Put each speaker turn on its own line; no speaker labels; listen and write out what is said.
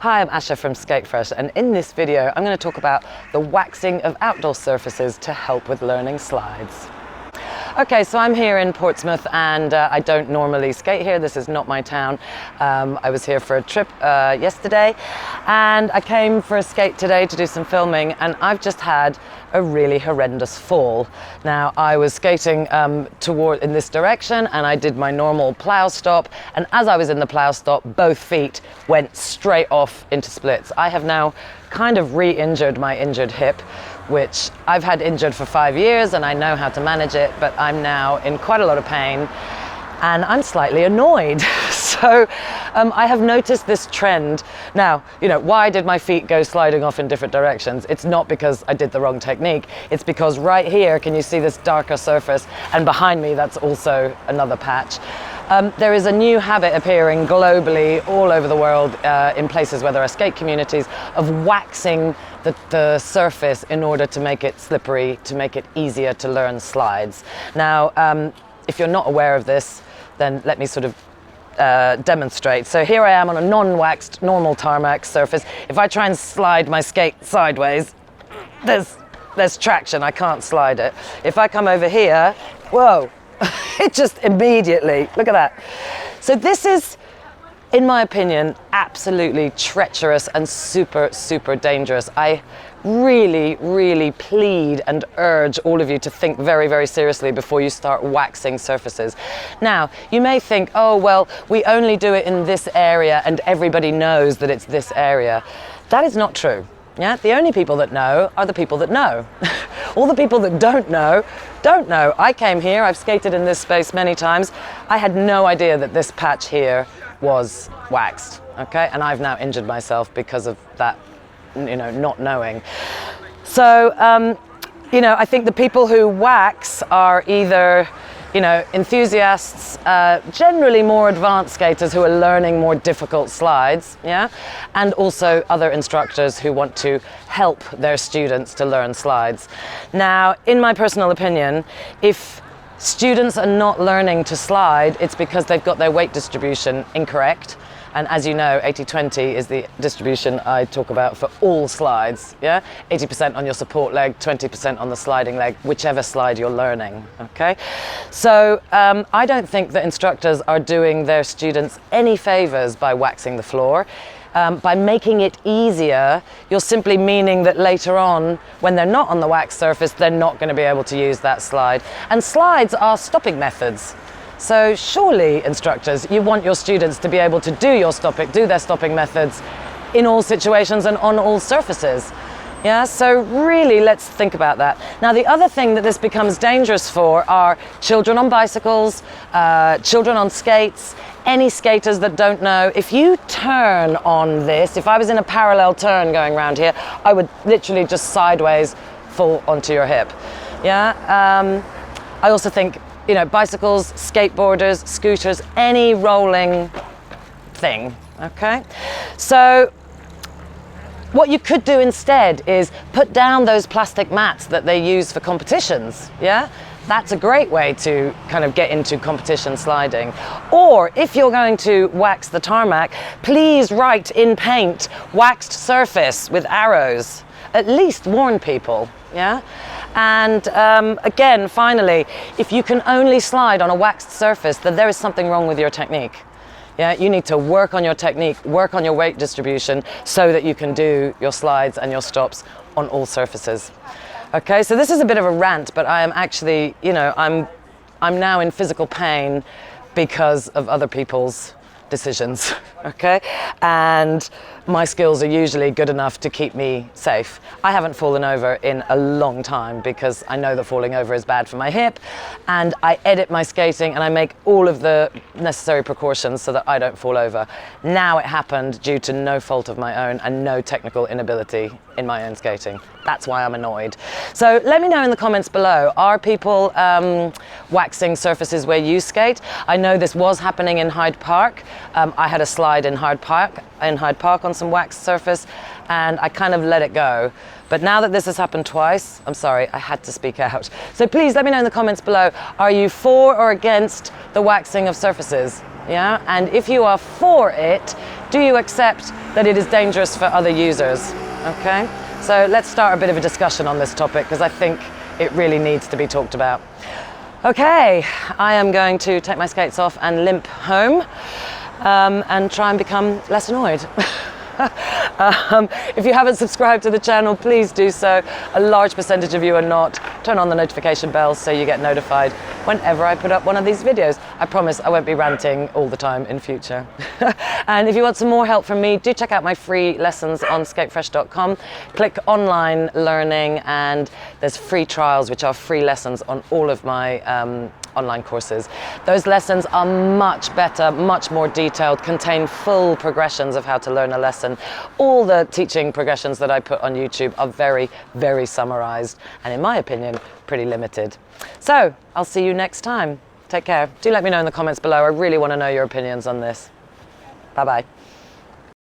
Hi, I'm Asha from Skatefresh, and in this video I'm going to talk about the waxing of outdoor surfaces to help with learning slides. Okay, so I'm here in Portsmouth and I don't normally skate here. This is not my town. I was here for a trip yesterday and I came for a skate today to do some filming, and I've just had a really horrendous fall. Now, I was skating in this direction and I did my normal plow stop, and as I was in the plow stop, both feet went straight off into splits. I have now kind of re-injured my injured hip, which I've had injured for 5 years and I know how to manage it, but I'm now in quite a lot of pain and I'm slightly annoyed. So I have noticed this trend. Now, why did my feet go sliding off in different directions? It's not because I did the wrong technique. It's because right here, can you see this darker surface? And behind me, that's also another patch. There is a new habit appearing globally all over the world in places where there are skate communities of waxing the surface in order to make it slippery, to make it easier to learn slides. Now, if you're not aware of this, then let me sort of demonstrate. So here I am on a non-waxed normal tarmac surface. If I try and slide my skate sideways, there's traction, I can't slide it. If I come over here, whoa, it just immediately, look at that. So this is, in my opinion, absolutely treacherous and super, super dangerous. I really, really plead and urge all of you to think very, very seriously before you start waxing surfaces. Now, you may think, oh, well, we only do it in this area and everybody knows that it's this area. That is not true. Yeah, the only people that know are the people that know. All the people that don't know, don't know. I came here, I've skated in this space many times. I had no idea that this patch here was waxed, okay? And I've now injured myself because of that, not knowing. So, I think the people who wax are either, enthusiasts, generally more advanced skaters who are learning more difficult slides, yeah? And also other instructors who want to help their students to learn slides. Now, in my personal opinion, if students are not learning to slide, it's because they've got their weight distribution incorrect. And as you know, 80-20 is the distribution I talk about for all slides, yeah? 80% on your support leg, 20% on the sliding leg, whichever slide you're learning, okay? So I don't think that instructors are doing their students any favors by waxing the floor. By making it easier, you're simply meaning that later on, when they're not on the wax surface, they're not going to be able to use that slide. And slides are stopping methods. So surely, instructors, you want your students to be able to do their stopping methods in all situations and on all surfaces. Yeah, so really let's think about that. Now, the other thing that this becomes dangerous for are children on bicycles, children on skates, any skaters that don't know. If you turn on this, if I was in a parallel turn going around here, I would literally just sideways fall onto your hip. Yeah, I also think, bicycles, skateboarders, scooters, any rolling thing, okay? So what you could do instead is put down those plastic mats that they use for competitions, yeah? That's a great way to kind of get into competition sliding. Or if you're going to wax the tarmac, please write in paint, waxed surface with arrows. At least warn people, yeah? And again, finally, if you can only slide on a waxed surface, then there is something wrong with your technique. Yeah, you need to work on your technique, work on your weight distribution so that you can do your slides and your stops on all surfaces. Okay, so this is a bit of a rant, but I am actually, I'm now in physical pain because of other people's decisions, okay? And my skills are usually good enough to keep me safe. I haven't fallen over in a long time because I know that falling over is bad for my hip, and I edit my skating and I make all of the necessary precautions so that I don't fall over. Now it happened due to no fault of my own and no technical inability in my own skating. That's why I'm annoyed. So let me know in the comments below, are people waxing surfaces where you skate? I know this was happening in Hyde Park. I had a slide in Hyde Park on some waxed surface, and I kind of let it go. But now that this has happened twice, I'm sorry, I had to speak out. So please let me know in the comments below, are you for or against the waxing of surfaces? Yeah, and if you are for it, do you accept that it is dangerous for other users? Okay, so let's start a bit of a discussion on this topic, because I think it really needs to be talked about. Okay, I am going to take my skates off and limp home and try and become less annoyed. If you haven't subscribed to the channel, please do so. A large percentage of you are not. Turn on the notification bell so you get notified whenever I put up one of these videos. I promise I won't be ranting all the time in future. And if you want some more help from me, do check out my free lessons on skatefresh.com. Click online learning, and there's free trials, which are free lessons on all of my online courses. Those lessons are much better, much more detailed, contain full progressions of how to learn a lesson. All the teaching progressions that I put on YouTube are very, very summarized, and in my opinion, pretty limited. So I'll see you next time. Take care. Do let me know in the comments below. I really want to know your opinions on this. Bye-bye.